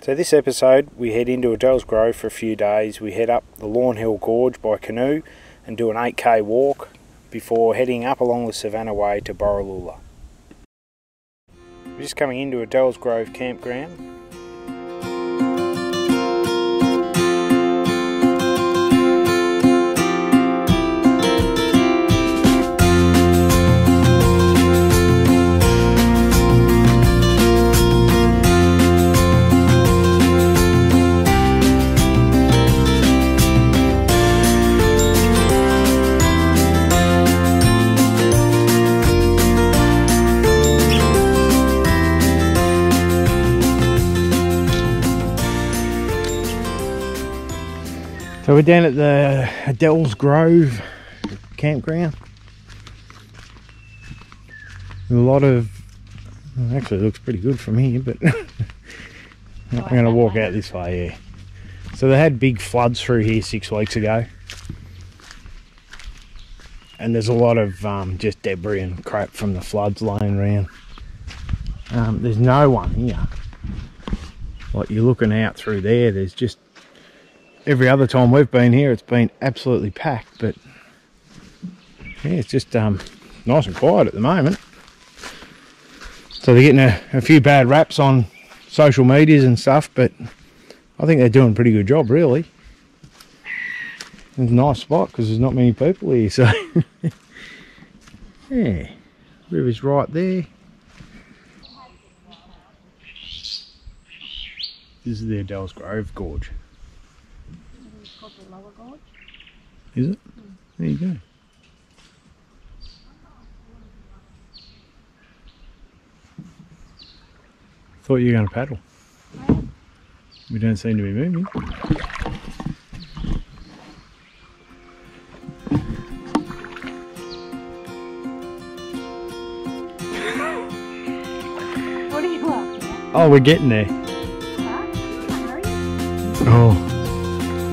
So this episode we head into Adels Grove for a few days. We head up the Lawn Hill Gorge by canoe and do an 8k walk before heading up along the Savannah way to Borroloola. We're just coming into Adels Grove campground. So we're down at the Adels Grove campground. A lot of, well, actually it looks pretty good from here, but I'm going to walk out this way, yeah. So they had big floods through here 6 weeks ago. And there's a lot of just debris and crap from the floods laying around. There's no one here. Like you're looking out through there, there's just, every other time we've been here, it's been absolutely packed, but yeah, it's just nice and quiet at the moment. So they're getting a few bad raps on social medias and stuff, but I think they're doing a pretty good job, really. It's a nice spot because there's not many people here, so yeah, river's right there. This is the Adels Grove Gorge. Lower Gorge. Is it? There you go. Thought you were going to paddle. We don't seem to be moving. What are you laughing at? Oh, we're getting there. Oh.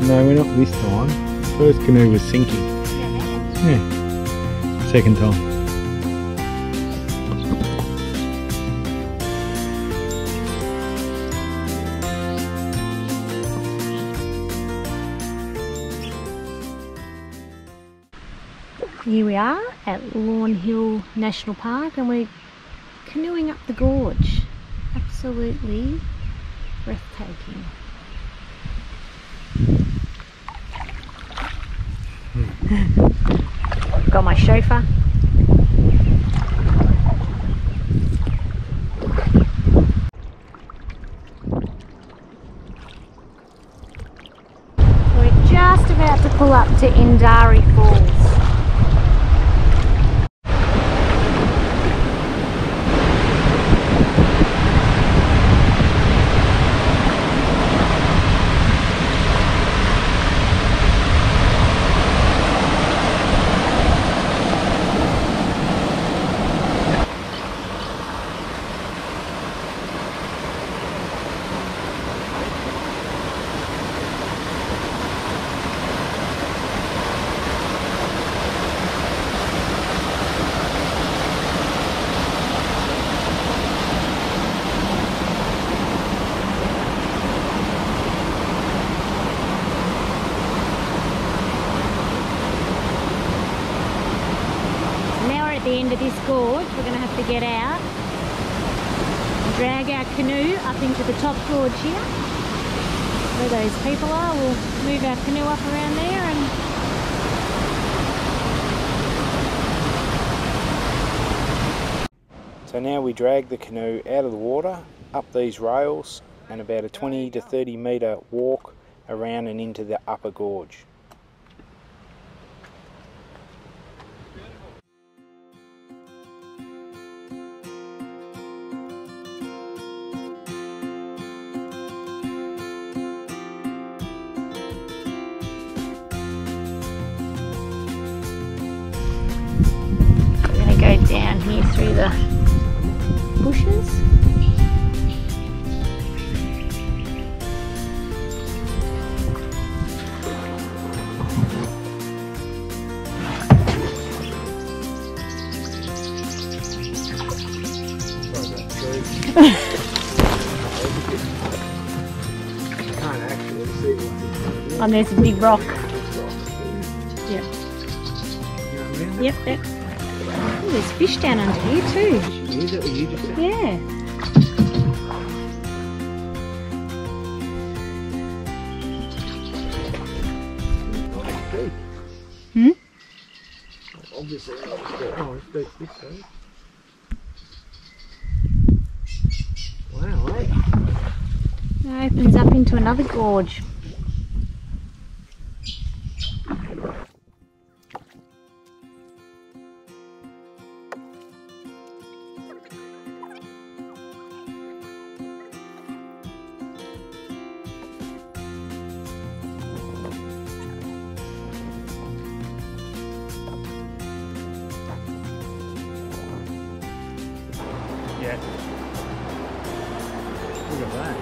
No, we're not this time. First canoe was sinking. Yeah. Second time. Here we are at Lawn Hill National Park and we're canoeing up the gorge. Absolutely breathtaking. Got my chauffeur. We're just about to pull up to Indari Falls. At the end of this gorge, we're going to have to get out and drag our canoe up into the top gorge here. Where those people are, we'll move our canoe up around there and... So now we drag the canoe out of the water, up these rails, and about a 20 to 30 metre walk around and into the upper gorge. Go down here through the bushes. And there's a big rock. Yep. Yep, yep. Oh, there's fish down under here too. Is that what you just said? Yeah. Hmm? Obviously, oh, it's deep this side. Wow, eh? It opens up into another gorge. Yeah. Look at that.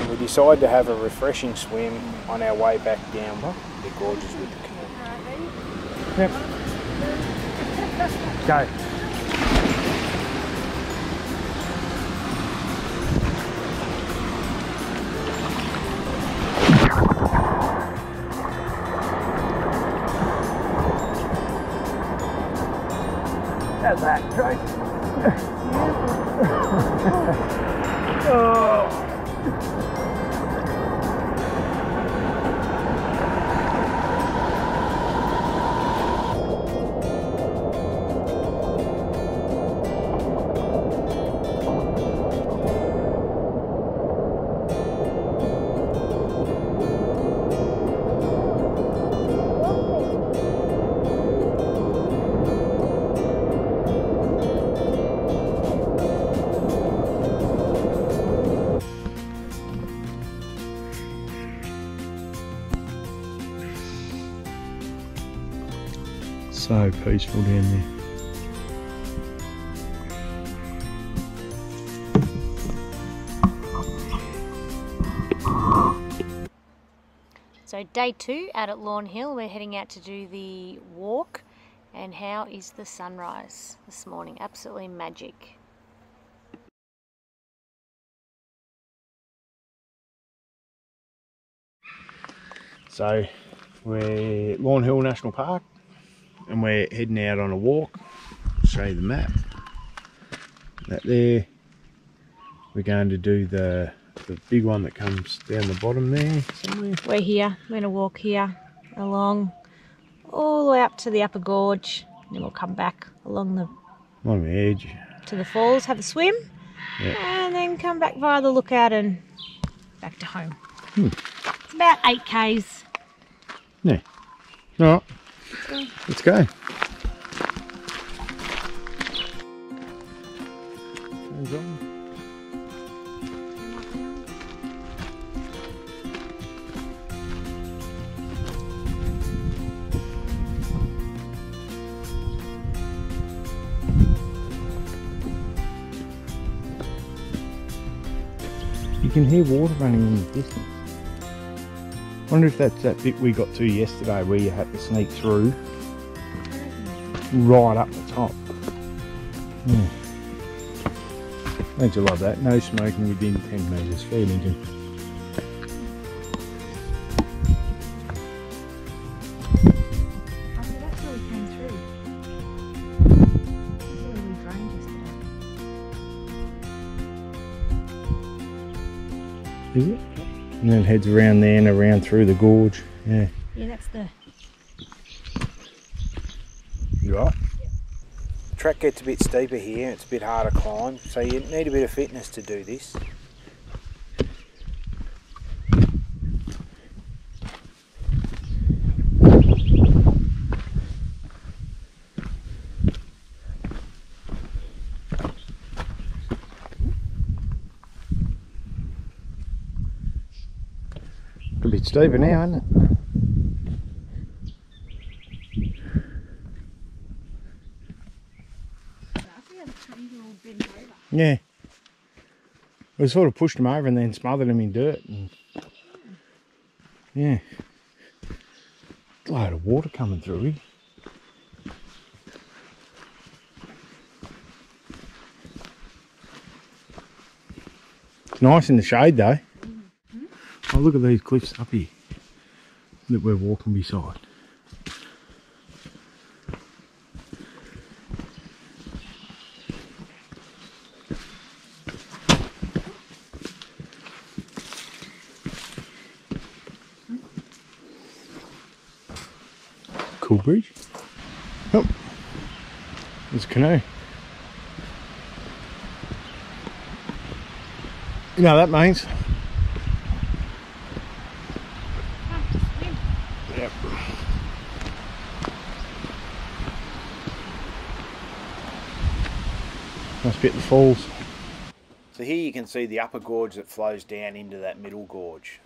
We decided to have a refreshing swim on our way back down the gorges with the canoe. Yep. Go. How's that, Trace? Oh. So peaceful down there. So day 2 out at Lawn Hill, we're heading out to do the walk. And how is the sunrise this morning? Absolutely magic. So we're at Lawn Hill National Park and we're heading out on a walk. I'll show you the map. That there, we're going to do the big one that comes down the bottom there somewhere. We're here, we're going to walk here along all the way up to the upper gorge, and then we'll come back along the edge to the falls, have a swim, and then come back via the lookout and back to home. It's about 8 k's. Yeah. Alright, let's go. Turns on. You can hear water running in the distance. I wonder if that's that bit we got to yesterday where you had to sneak through right up the top. Yeah. Don't you love that? No smoking within 10 metres. Fair engine. Oh, so that's where we came through. This is where we drained yesterday. Is it? And then it heads around there and around through the gorge. Yeah. Yeah, that's the... You right? The track gets a bit steeper here, it's a bit harder to climb, so you need a bit of fitness to do this. bit steeper now, isn't it? Yeah. We sort of pushed them over and then smothered them in dirt. And yeah. A load of water coming through here. It's nice in the shade though. Oh, look at these cliffs up here that we're walking beside. Cool bridge. Oh, there's a canoe. You know what that means? Yep. Must be at the falls. So here you can see the upper gorge that flows down into that middle gorge.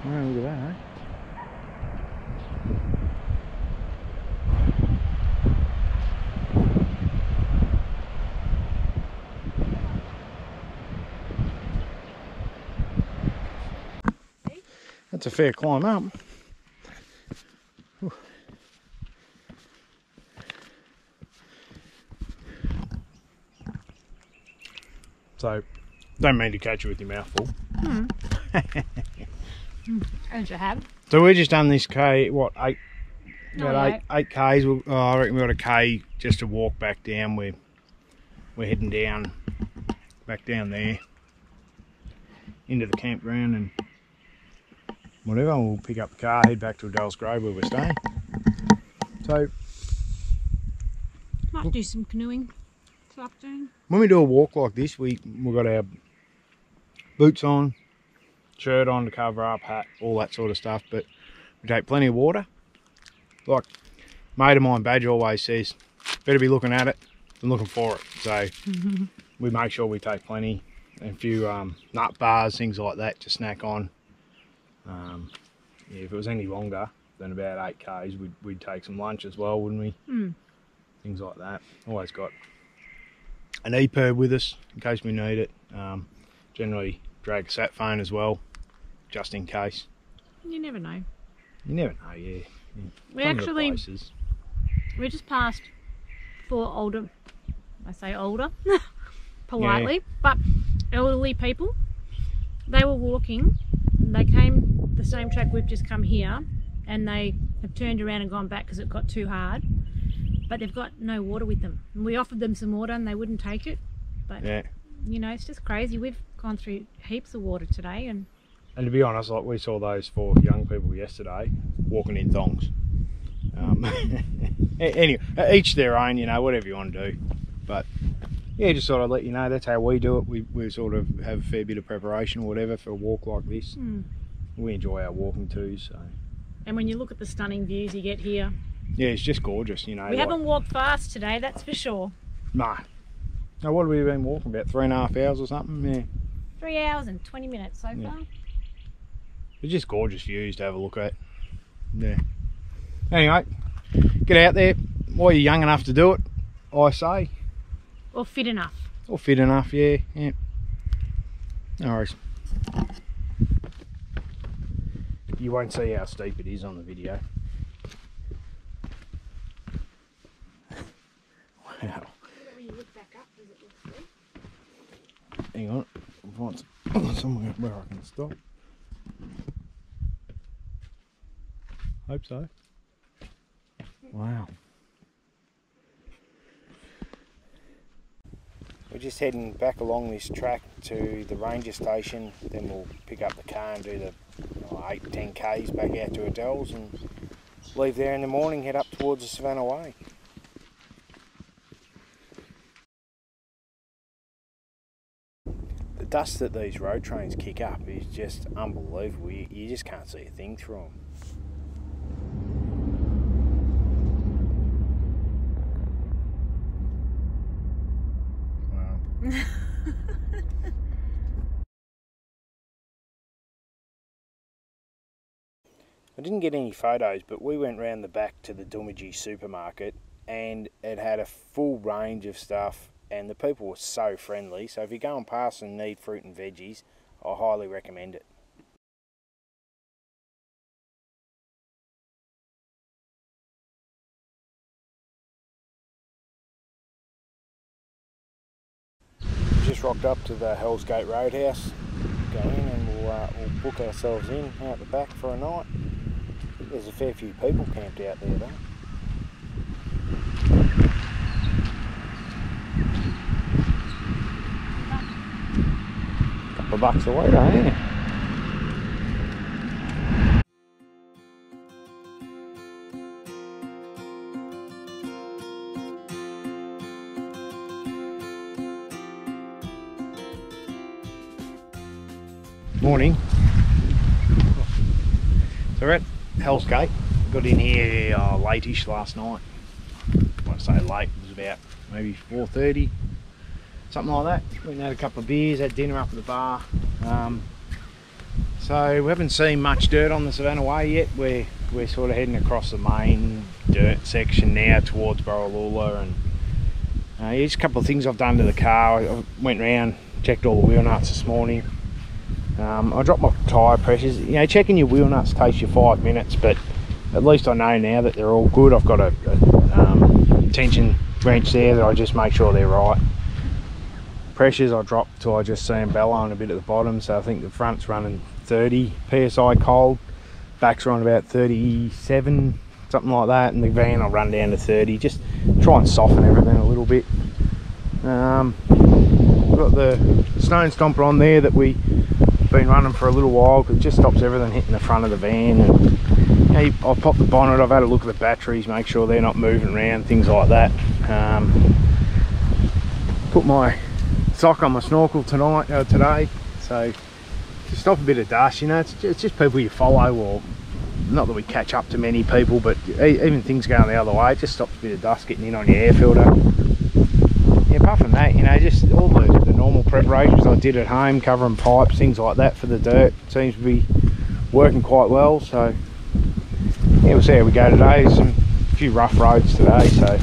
Oh, look at that, eh? That's a fair climb up. Whew. So, don't mean to catch you with your mouth full. As you have. So we've just done this K, what, eight Ks. Oh, I reckon we've got a K just to walk back down. We're heading down, back down there, into the campground and whatever. We'll pick up the car, head back to Adels Grove where we're staying. So, Might do some canoeing this afternoon. when we do a walk like this, we've got our boots on, shirt on to cover up, hat, all that sort of stuff, but we take plenty of water. Like mate of mine, Badge, always says, better be looking at it than looking for it. So we make sure we take plenty, and a few nut bars, things like that to snack on. Yeah, if it was any longer than about 8 Ks, we'd take some lunch as well, wouldn't we? Things like that. Always got an EPIRB with us in case we need it. Generally drag a sat phone as well, just in case. You never know. You never know, yeah. We just passed 4 older, I say older, politely, but elderly people. They were walking, they came the same track we've just come here, and they have turned around and gone back because it got too hard, but they've got no water with them. And we offered them some water and they wouldn't take it, but yeah, you know, it's just crazy. We've gone through heaps of water today, and to be honest, like we saw those 4 young people yesterday walking in thongs. Anyway, each their own, you know, whatever you want to do. But yeah, just sort of let you know that's how we do it. We sort of have a fair bit of preparation or whatever for a walk like this. We enjoy our walking too. So. And when you look at the stunning views you get here, yeah, it's just gorgeous, you know. We haven't walked fast today, that's for sure. No. Now, what have we been walking? About 3.5 hours or something? Yeah. 3 hours and 20 minutes so far. It's just gorgeous views to have a look at. Yeah. Anyway, get out there while you're young enough to do it, I say. Or fit enough. Or fit enough, yeah. No worries. You won't see how steep it is on the video. Wow. When you look back up, does it look steep? Hang on, I'll find somewhere where I can stop. Hope so. Wow. we're just heading back along this track to the ranger station, then we'll pick up the car and do the 8-10 k's back out to Adels and leave there in the morning, head up towards the Savannah way. The dust that these road trains kick up is just unbelievable. You just can't see a thing through them. I didn't get any photos, but we went round the back to the Dingo supermarket and it had a full range of stuff and the people were so friendly. So if you're going past and need fruit and veggies, I highly recommend it. Just rocked up to the Hell's Gate Roadhouse, go in and we'll book ourselves in out the back for a night. There's a fair few people camped out there though. Couple of bucks away though, ain't it? Morning. So we're at Hell's Gate. Got in here late-ish last night. I want to say late, it was about maybe 4:30, something like that. Went and had a couple of beers, had dinner up at the bar. So we haven't seen much dirt on the Savannah way yet. We're sort of heading across the main dirt section now towards Borroloola, and here's a couple of things I've done to the car. I went round, checked all the wheel nuts this morning. I dropped my tyre pressures. You know, checking your wheel nuts takes you 5 minutes, but at least I know now that they're all good. I've got a tension wrench there that I just make sure they're right. Pressures I dropped till I just see them bellowing a bit at the bottom, so I think the front's running 30 psi cold, back's on about 37, something like that, and the van I'll run down to 30. Just try and soften everything a little bit. Got the stone stomper on there that we've been running for a little while, because it just stops everything hitting the front of the van. And you know, I've popped the bonnet, I've had a look at the batteries, make sure they're not moving around, things like that. Put my sock on my snorkel today, so to stop a bit of dust. You know, it's just people you follow, or not that we catch up to many people, but even things going the other way, it just stops a bit of dust getting in on your air filter. Yeah, apart from that, you know, just all the normal preparations I did at home, covering pipes, things like that for the dirt, seems to be working quite well. So yeah, we'll see how we go today. There's a few rough roads today, so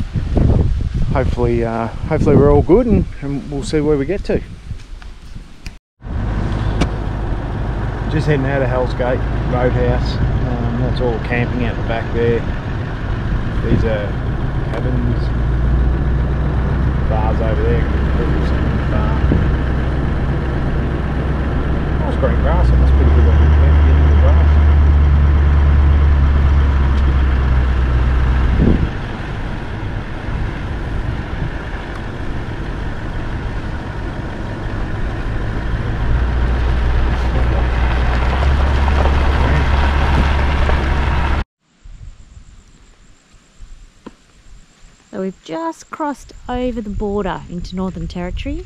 hopefully we're all good, and we'll see where we get to. Just heading out of Hell's Gate Roadhouse. That's all camping out the back there. These are cabins, bars over there. Nice green grass. It must be pretty good looking camp to get into the grass. So we've just crossed over the border into Northern Territory.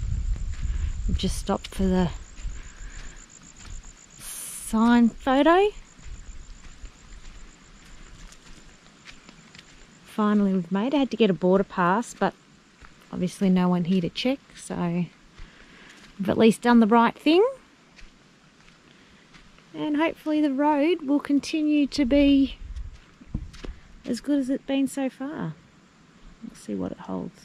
We've just stopped for the sign photo. Finally we've made it. I had to get a border pass, but obviously no one here to check, so we've at least done the right thing. And hopefully the road will continue to be as good as it's been so far. We'll see what it holds.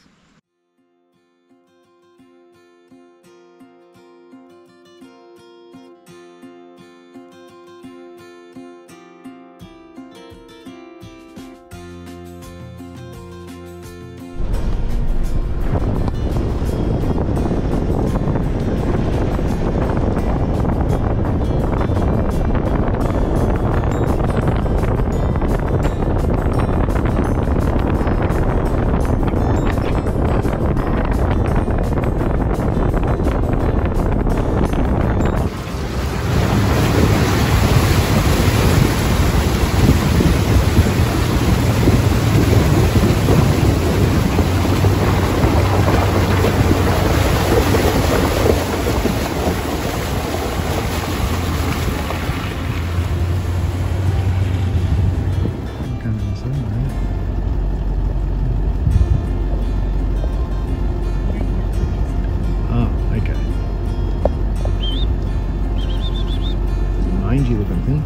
rangy looking thing.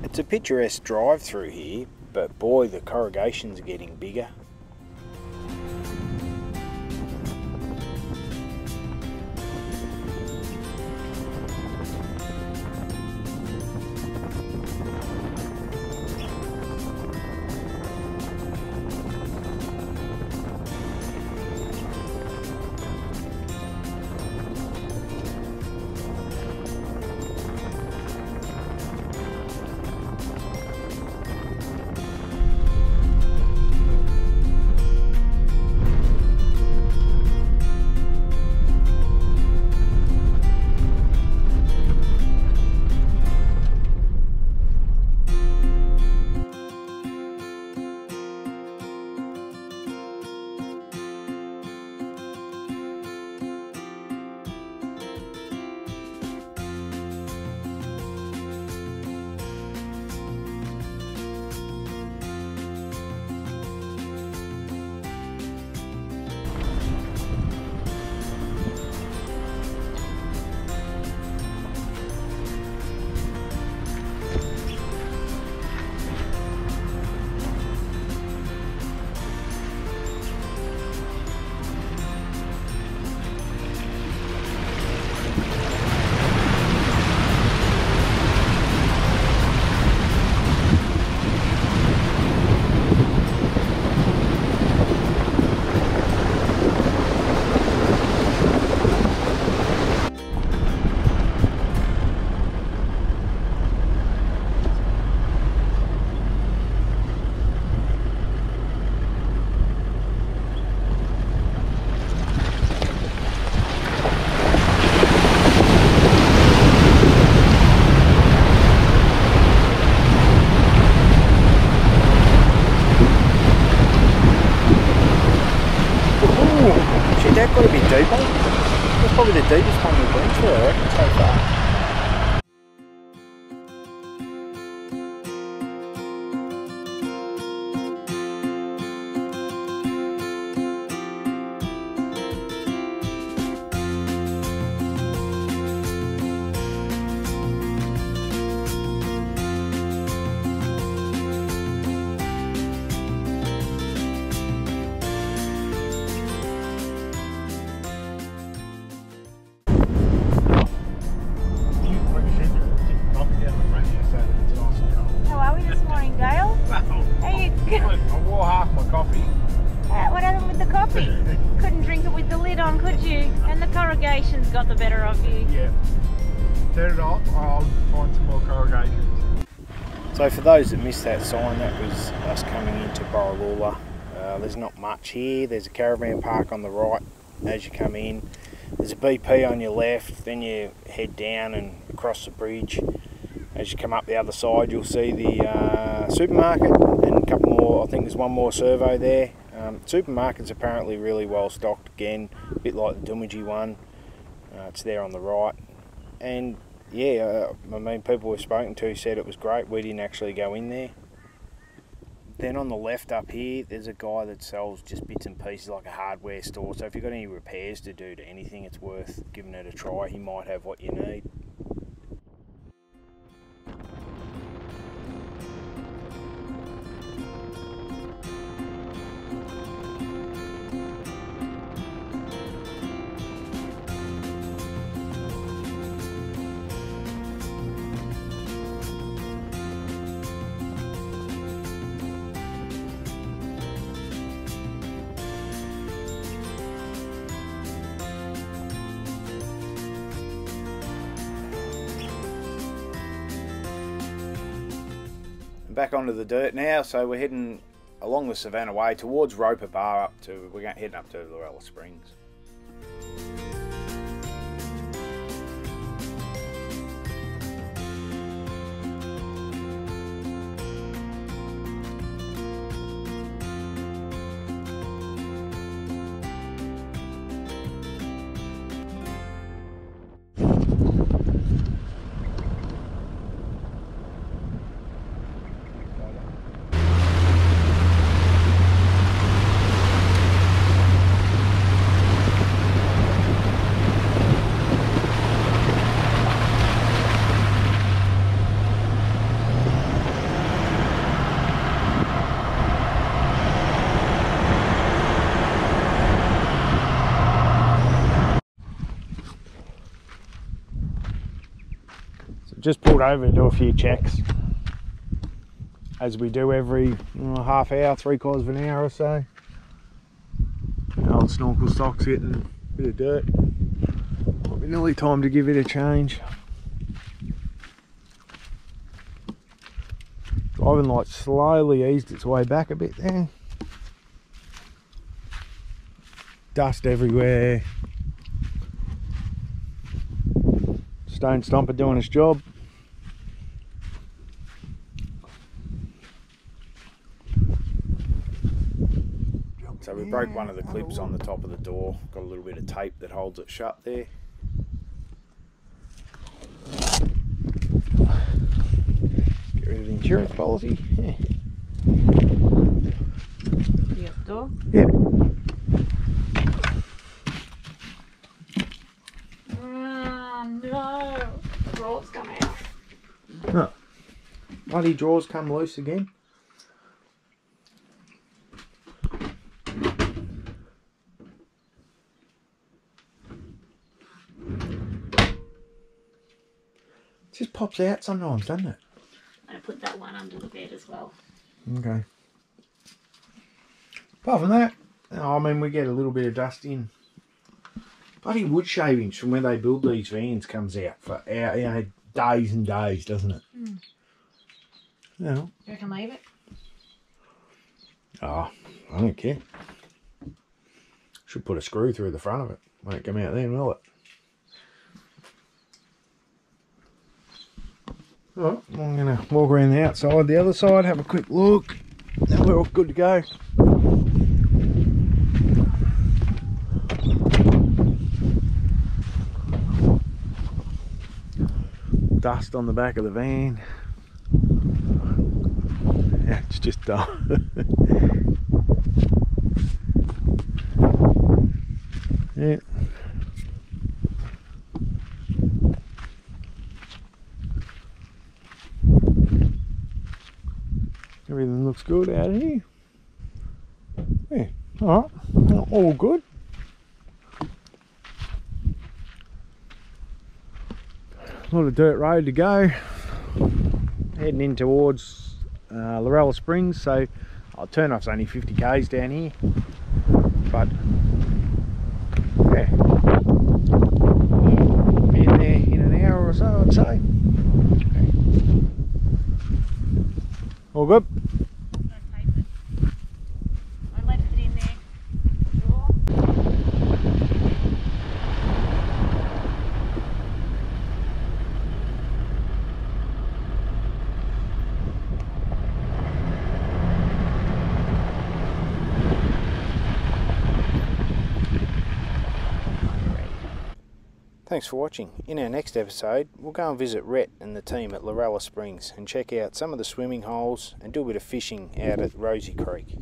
It's a picturesque drive through here, but boy, the corrugations are getting bigger. That got to be deeper. That's probably the deepest one we've been through, I reckon, so far. I wore half my coffee. What happened with the coffee? Couldn't drink it with the lid on, could you? And the corrugations got the better of you. Yeah. Turn it off, I'll find some more corrugations. So for those that missed that sign, that was us coming into Borroloola. There's not much here. There's a caravan park on the right as you come in. There's a BP on your left, then you head down and across the bridge. As you come up the other side, you'll see the supermarket and a couple more. I think there's one more servo there. Supermarket's apparently really well stocked again, a bit like the Dumidji one. It's there on the right. And yeah, I mean, people we've spoken to said it was great. We didn't actually go in there. Then on the left up here, there's a guy that sells just bits and pieces, like a hardware store. So if you've got any repairs to do to anything, it's worth giving it a try. He might have what you need. Back onto the dirt now, so we're heading along the Savannah Way towards Roper Bar we're heading up to Lorella Springs. just pulled over to do a few checks, as we do every half hour, 3/4 of an hour or so. The old snorkel stock's getting a bit of dirt. Might be nearly time to give it a change. Driving light slowly eased its way back a bit there. Dust everywhere. Stone Stomper doing his job. So we broke one of the clips on the top of the door. Got a little bit of tape that holds it shut there. Get rid of the insurance policy. Yeah. You got the door? Yeah. No. The drawers come out. Oh. Bloody drawers come loose again. It just pops out sometimes, doesn't it? I put that one under the bed as well. Okay. Apart from that, I mean, we get a little bit of dust in. Bloody wood shavings from where they build these vans comes out for days and days, doesn't it? Mm. Yeah. You reckon leave it? Oh, I don't care. Should put a screw through the front of it. Won't come out then, will it? Alright, I'm going to walk around the outside, the other side, have a quick look. Now we're all good to go. Dust on the back of the van. Yeah, it's just done. Yeah. Everything looks good out here. Yeah, alright, all good. A lot of dirt road to go. Heading in towards Lorella Springs, so our turn off's only 50 k's down here. But yeah, be in there in an hour or so, I'd say. All good? I left it in there. Thanks for watching. In our next episode, we'll go and visit Rhett and the team at Lorella Springs and check out some of the swimming holes and do a bit of fishing out at Rosie Creek.